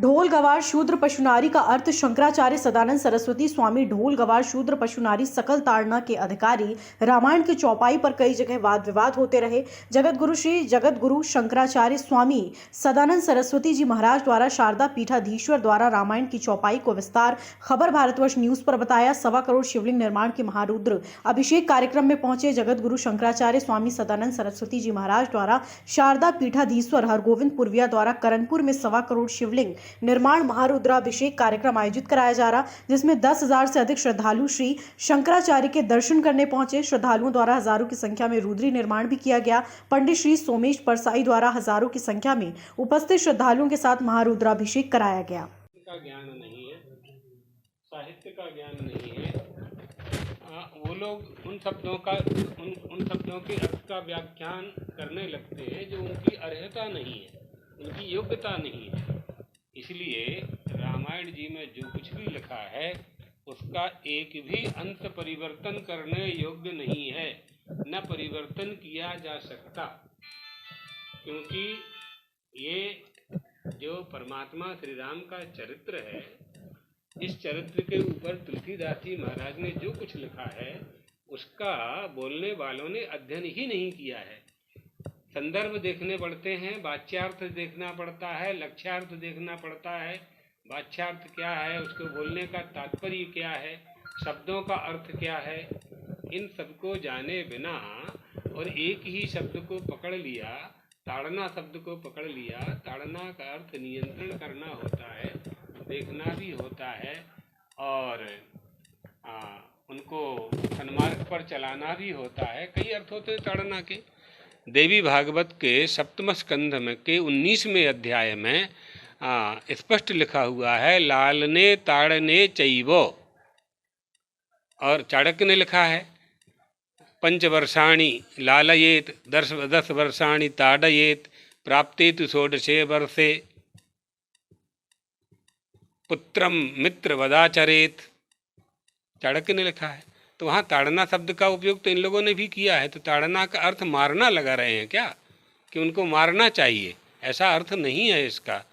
ढोल गवार शूद्र पशुनारी का अर्थ शंकराचार्य सदानंद सरस्वती स्वामी ढोल गवार शूद्र पशुनारी सकल ताड़ना के अधिकारी रामायण की चौपाई पर कई जगह वाद विवाद होते रहे। जगतगुरु श्री जगतगुरु शंकराचार्य स्वामी सदानंद सरस्वती जी महाराज द्वारा शारदा पीठाधीश्वर द्वारा रामायण की चौपाई को विस्तार खबर भारतवर्ष न्यूज पर बताया। 1.25 करोड़ शिवलिंग निर्माण के महारुद्र अभिषेक कार्यक्रम में पहुंचे जगतगुरु शंकराचार्य स्वामी सदानंद सरस्वती जी महाराज द्वारा शारदा पीठाधीश्वर हरगोविंद पुरविया द्वारा करनपुर में 1.25 करोड़ शिवलिंग निर्माण महारुद्राभिषेक कार्यक्रम आयोजित कराया जा रहा, जिसमें 10,000 से अधिक श्रद्धालु श्री शंकराचार्य के दर्शन करने पहुंचे। श्रद्धालुओं द्वारा हजारों की संख्या में रुद्री निर्माण भी किया गया। पंडित श्री सोमेश परसाई द्वारा हजारों की संख्या में उपस्थित श्रद्धालुओं के साथ महारुद्राभिषेक कराया गया। का ज्ञान नहीं है, साहित्य का ज्ञान नहीं है। वो लोग उन शब्दों के अर्थ का व्याख्यान करने लगते हैं जो उनकी अर्हता नहीं है, उनकी योग्यता नहीं है। इसलिए रामायण जी में जो कुछ भी लिखा है उसका एक भी अंश परिवर्तन करने योग्य नहीं है, न परिवर्तन किया जा सकता, क्योंकि ये जो परमात्मा श्री राम का चरित्र है, इस चरित्र के ऊपर तुलसीदास जी महाराज ने जो कुछ लिखा है उसका बोलने वालों ने अध्ययन ही नहीं किया है। संदर्भ देखने पड़ते हैं, वाच्यार्थ देखना पड़ता है, लक्ष्यार्थ देखना पड़ता है। वाच्यार्थ क्या है, उसको बोलने का तात्पर्य क्या है, शब्दों का अर्थ क्या है, इन सबको जाने बिना और एक ही शब्द को पकड़ लिया, ताड़ना शब्द को पकड़ लिया। ताड़ना का अर्थ नियंत्रण करना होता है, देखना भी होता है और उनको सन्मार्ग पर चलाना भी होता है। कई अर्थ होते हैं ताड़ना के। देवी भागवत के 7वें स्कंध में के 19वें अध्याय में स्पष्ट लिखा हुआ है, लालने ताड़ने चैवो, और चाणक्य ने लिखा है 5 वर्षाणि लालयेत 10 वर्षाणि ताड़येत प्राप्ते तु 16 वर्षे पुत्रम मित्र वदाचरेत। चाणक्य ने लिखा है। तो वहाँ ताड़ना शब्द का उपयोग तो इन लोगों ने भी किया है। तो ताड़ना का अर्थ मारना लगा रहे हैं क्या, कि उनको मारना चाहिए? ऐसा अर्थ नहीं है इसका।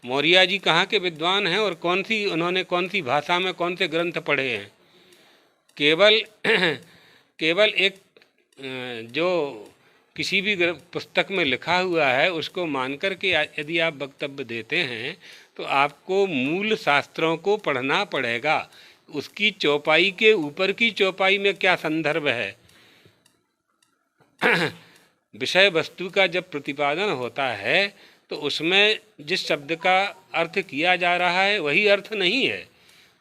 मौर्य जी कहाँ के विद्वान हैं और उन्होंने कौन सी भाषा में कौन से ग्रंथ पढ़े हैं? केवल एक जो किसी भी पुस्तक में लिखा हुआ है उसको मान कर के यदि आप वक्तव्य देते हैं तो आपको मूल शास्त्रों को पढ़ना पड़ेगा। उसकी चौपाई के ऊपर की चौपाई में क्या संदर्भ है, विषय वस्तु का जब प्रतिपादन होता है तो उसमें जिस शब्द का अर्थ किया जा रहा है वही अर्थ नहीं है।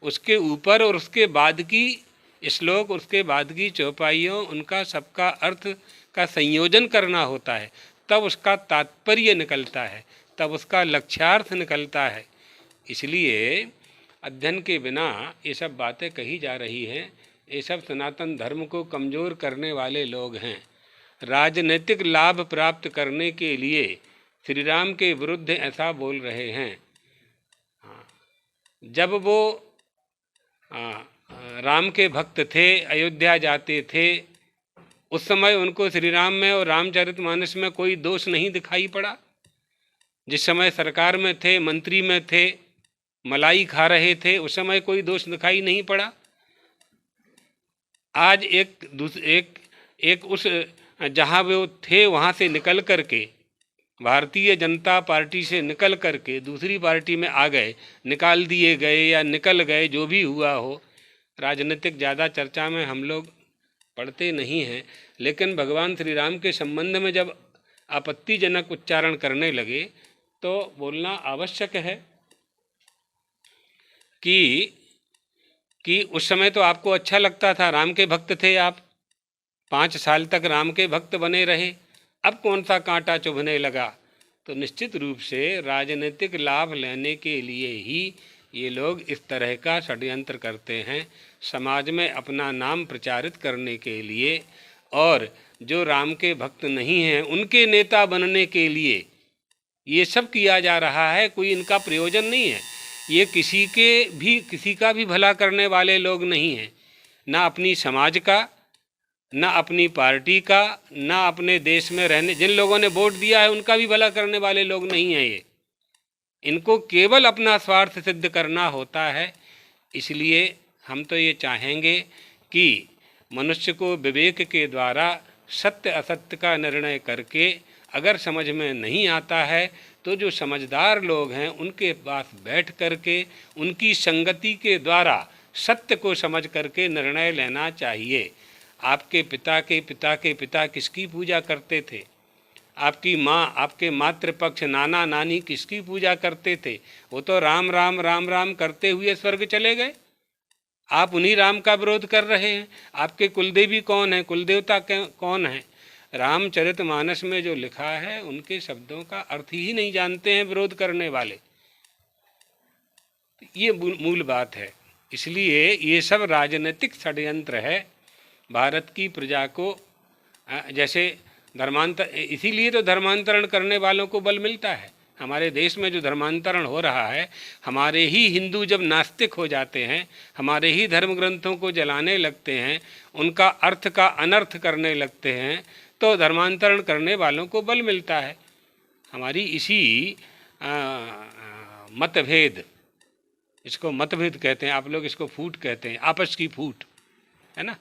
उसके ऊपर और उसके बाद की श्लोक, उसके बाद की चौपाइयों, उनका सबका अर्थ का संयोजन करना होता है, तब उसका तात्पर्य निकलता है, तब उसका लक्ष्यार्थ निकलता है। इसलिए अध्ययन के बिना ये सब बातें कही जा रही हैं। ये सब सनातन धर्म को कमज़ोर करने वाले लोग हैं। राजनीतिक लाभ प्राप्त करने के लिए श्री राम के विरुद्ध ऐसा बोल रहे हैं। जब वो राम के भक्त थे, अयोध्या जाते थे, उस समय उनको श्री राम में और रामचरितमानस में कोई दोष नहीं दिखाई पड़ा। जिस समय सरकार में थे, मंत्री में थे, मलाई खा रहे थे, उस समय कोई दोष दिखाई नहीं पड़ा। आज एक उस जहाँ वो थे वहाँ से निकल कर के, भारतीय जनता पार्टी से निकल कर के दूसरी पार्टी में आ गए, निकाल दिए गए या निकल गए, जो भी हुआ हो। राजनीतिक ज़्यादा चर्चा में हम लोग पढ़ते नहीं हैं, लेकिन भगवान श्री राम के संबंध में जब आपत्तिजनक उच्चारण करने लगे तो बोलना आवश्यक है कि उस समय तो आपको अच्छा लगता था, राम के भक्त थे आप, 5 साल तक राम के भक्त बने रहे, अब कौन सा कांटा चुभने लगा? तो निश्चित रूप से राजनीतिक लाभ लेने के लिए ही ये लोग इस तरह का षड्यंत्र करते हैं, समाज में अपना नाम प्रचारित करने के लिए, और जो राम के भक्त नहीं हैं उनके नेता बनने के लिए ये सब किया जा रहा है। कोई इनका प्रयोजन नहीं है। ये किसी का भी भला करने वाले लोग नहीं हैं, ना अपनी समाज का, ना अपनी पार्टी का, ना अपने देश में रहने जिन लोगों ने वोट दिया है उनका भी भला करने वाले लोग नहीं हैं ये। इनको केवल अपना स्वार्थ सिद्ध करना होता है। इसलिए हम तो ये चाहेंगे कि मनुष्य को विवेक के द्वारा सत्य असत्य का निर्णय करके, अगर समझ में नहीं आता है तो जो समझदार लोग हैं उनके पास बैठ करके उनकी संगति के द्वारा सत्य को समझ करके निर्णय लेना चाहिए। आपके पिता के पिता के पिता किसकी पूजा करते थे? आपकी माँ, आपके मातृपक्ष नाना नानी किसकी पूजा करते थे? वो तो राम राम राम राम करते हुए स्वर्ग चले गए। आप उन्हीं राम का विरोध कर रहे हैं। आपके कुलदेवी कौन है? कुलदेवता कौन है? रामचरितमानस में जो लिखा है उनके शब्दों का अर्थ ही नहीं जानते हैं विरोध करने वाले। ये मूल बात है। इसलिए ये सब राजनीतिक षड्यंत्र है। भारत की प्रजा को जैसे इसीलिए तो धर्मांतरण करने वालों को बल मिलता है। हमारे देश में जो धर्मांतरण हो रहा है, हमारे ही हिंदू जब नास्तिक हो जाते हैं, हमारे ही धर्म ग्रंथों को जलाने लगते हैं, उनका अर्थ का अनर्थ करने लगते हैं, तो धर्मांतरण करने वालों को बल मिलता है। हमारी इसी मतभेद, इसको मतभेद कहते हैं, आप लोग इसको फूट कहते हैं, आपस की फूट है ना,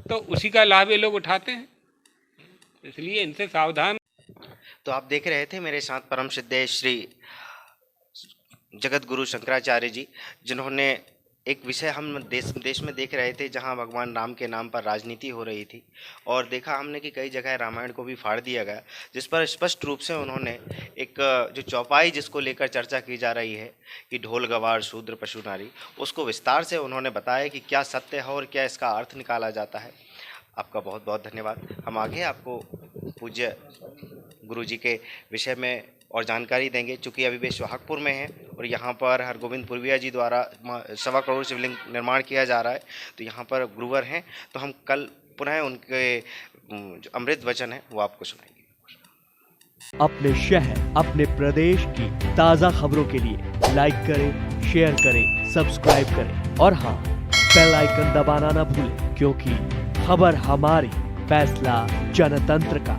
तो उसी का लाभ ये लोग उठाते हैं। इसलिए इनसे सावधान। तो आप देख रहे थे मेरे साथ परम सिद्धेश श्री जगत गुरु शंकराचार्य जी, जिन्होंने एक विषय हम देश में देख रहे थे जहां भगवान राम के नाम पर राजनीति हो रही थी, और देखा हमने कि कई जगह रामायण को भी फाड़ दिया गया, जिस पर स्पष्ट रूप से उन्होंने एक जो चौपाई जिसको लेकर चर्चा की जा रही है कि ढोल गवार शूद्र पशु नारी, उसको विस्तार से उन्होंने बताया कि क्या सत्य है और क्या इसका अर्थ निकाला जाता है। आपका बहुत बहुत धन्यवाद। हम आगे आपको पूज्य गुरु जी के विषय में और जानकारी देंगे। चूँकि अभी वे सोहागपुर में हैं और यहाँ पर हरगोविंद पुरविया जी द्वारा 1.25 करोड़ शिवलिंग निर्माण किया जा रहा है, तो यहाँ पर गुरुवर हैं, तो हम कल पुनः उनके जो अमृत वचन है वो आपको सुनाएंगे। अपने शहर, अपने प्रदेश की ताज़ा खबरों के लिए लाइक करें, शेयर करें, सब्सक्राइब करें और हाँ, बेल आइकन दबाना ना भूलें, क्योंकि खबर हमारी, फैसला जनतंत्र का।